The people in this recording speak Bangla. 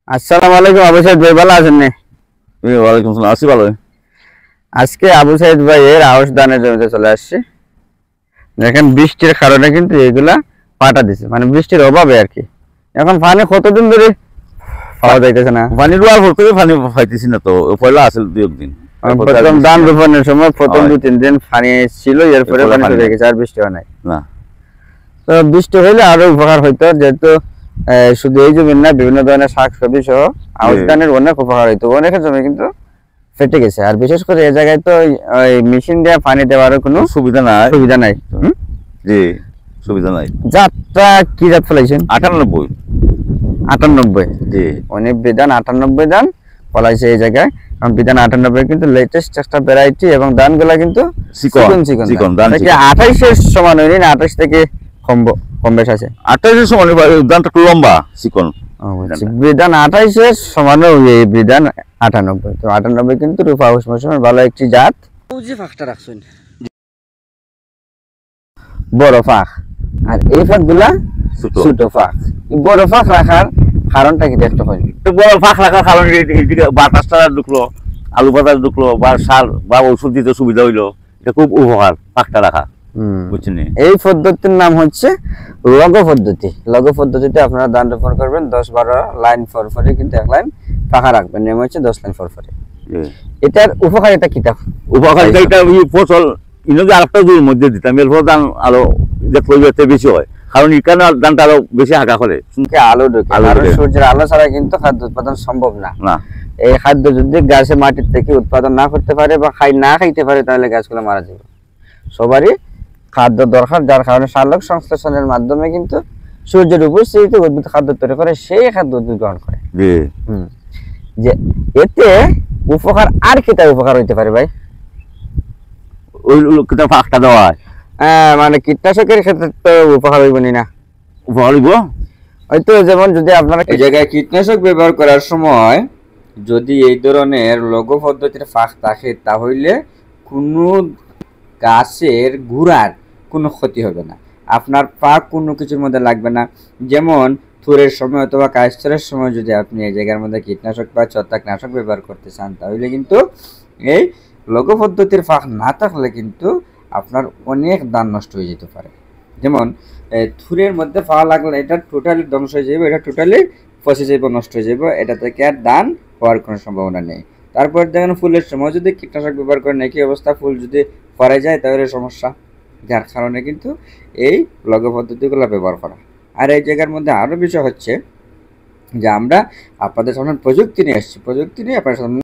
আসসালামু আলাইকুম আবু সাইদ ভাই, ভালো আছেন নি? ওয়ালাইকুম আসসালাম, আছি ভালো। আজকে আবু সাইদ ভাইয়ের আউশ ধানের জমিতে চলে আসছে। দেখেন বৃষ্টির কারণে কিন্তু এগুলা পাটা দিছে, মানে বৃষ্টির অভাবে আর কি। এখন পানি কতদিন ধরে পাওয়া যাইতেছে না। পানি রোয়ার পর থেকে পানি পাইতেছি না, তো পয়লা আসল দুই একদিন। প্রথম ধান রোপণের সময় প্রথম হয়। 2-3 দিন পানি ছিল, এরপরে এরপরে পানি পানি চলে নাই। গেছে, আর বৃষ্টি হয় নাই। না তো বৃষ্টি হইলে আরো উপকার হইতো, যেহেতু শুধু এই জমি না, বিভিন্ন ধরনের শাক সবজি সহ আউশ ধানের অনেক উপকার হইতো। অনেকের জমি কিন্তু ফেটে গেছে, আর বিশেষ করে এই জায়গায় তো ওই মেশিন দিয়ে পানি দেওয়ারও কোনো সুবিধা নাই। সুবিধা নাই। জি, সুবিধা নাই। জাতটা কি জাত ফলাইছেন? 98। 98। জি, অনেক বিধান 98 ধান ফলাইছে এই জায়গায়। কারণ বিধান 98 কিন্তু লেটেস্ট একটা ভ্যারাইটি, এবং ধানগুলা কিন্তু চিকন চিকন চিকন ধান। 28 সমান হয়নি না, 28 থেকে কম বেশ আছে। 28 সমান, ধানটা একটু লম্বা চিকন। বিধান 28 সমানও এই বিধান 98। তো 98 কিন্তু রূপা হাউস মৌসুমের ভালো একটি জাত। ফাঁকটা রাখছেন বড় ফাঁক, আর এই ফাঁকগুলা ছোট ফাঁক। বড় ফাঁক রাখার কারণটা কি দেখতে হয়? বড় ফাঁক রাখার কারণে এদিকে বাতাসটা ঢুকলো, আলু বাতাস ঢুকলো, বা সার বা ওষুধ দিতে সুবিধা হইলো। এটা খুব উপকার ফাঁকটা রাখা, বুঝছেন? এই পদ্ধতির নাম হচ্ছে লঘু পদ্ধতি। লঘু পদ্ধতিতে আপনারা ধান রোপণ করবেন 10-12 লাইন পর পরে, কিন্তু এক লাইন ফাঁকা রাখবেন। নিয়ম হচ্ছে 10 লাইন পর পরে। এটার উপকারিতা কিটা? উপকারিতা এটা ফসল ইনকে আরেকটা জমির মধ্যে দিতাম, এরপর ধান আরো দেখলো বেশি হয়, কারণ এখানে ধানটা আরো বেশি হাঁকা করে। আলো ঢোকে, আর সূর্যের আলো ছাড়া কিন্তু খাদ্য উৎপাদন সম্ভব না। না, এই খাদ্য যদি গাছে মাটির থেকে উৎপাদন না করতে পারে বা না খাইতে পারে, তাহলে গাছগুলো মারা যাবে। সবারই খাদ্য দরকার, যার কারণে সালোক সংশ্লেষণের মাধ্যমে কিন্তু সূর্যের উপস্থিত উদ্ভিদ খাদ্য তৈরি করে, সেই খাদ্য উদ্ভিদ গ্রহণ করে। যে এতে উপকার আর কি তার উপকার হইতে পারে ভাই? ওই লোকটা ফাঁকটা দেওয়া হয়, মানে কীটনাশকের ক্ষেত্রে তো উপকার হইব না? উপকার হইব হয়তো, যেমন যদি আপনারা এই জায়গায় কীটনাশক ব্যবহার করার সময় যদি এই ধরনের লঘু পদ্ধতির ফাঁক থাকে, তাহলে কোনো গাছের গুড়ার কোনো ক্ষতি হবে না, আপনার ফাঁক কোনো কিছুর মধ্যে লাগবে না। যেমন থুরের সময় অথবা কায়স্থলের সময় যদি আপনি এই জায়গার মধ্যে কীটনাশক বা ছত্রাকনাশক ব্যবহার করতে চান, তাহলে কিন্তু এই লঘু পদ্ধতির ফাঁক না থাকলে কিন্তু আপনার অনেক ধান নষ্ট হয়ে যেতে পারে। যেমন থুরের মধ্যে ফাঁক লাগলে এটা টোটালি ধ্বংস হয়ে যাবে, এটা টোটালি পচে যাবে, নষ্ট হয়ে যাবে, এটা থেকে আর ধান হওয়ার কোনো সম্ভাবনা নেই। তারপর দেখেন ফুলের সময় যদি কীটনাশক ব্যবহার করেন, একই অবস্থা, ফুল যদি পরে যায় তাহলে সমস্যা। যার কারণে কিন্তু এই লঘু পদ্ধতিগুলো ব্যবহার করা। আর এই জায়গার মধ্যে আরও বিষয় হচ্ছে যে আমরা আপনাদের সামনে প্রযুক্তি নিয়ে এসেছি, প্রযুক্তি নিয়ে আপনার সামনে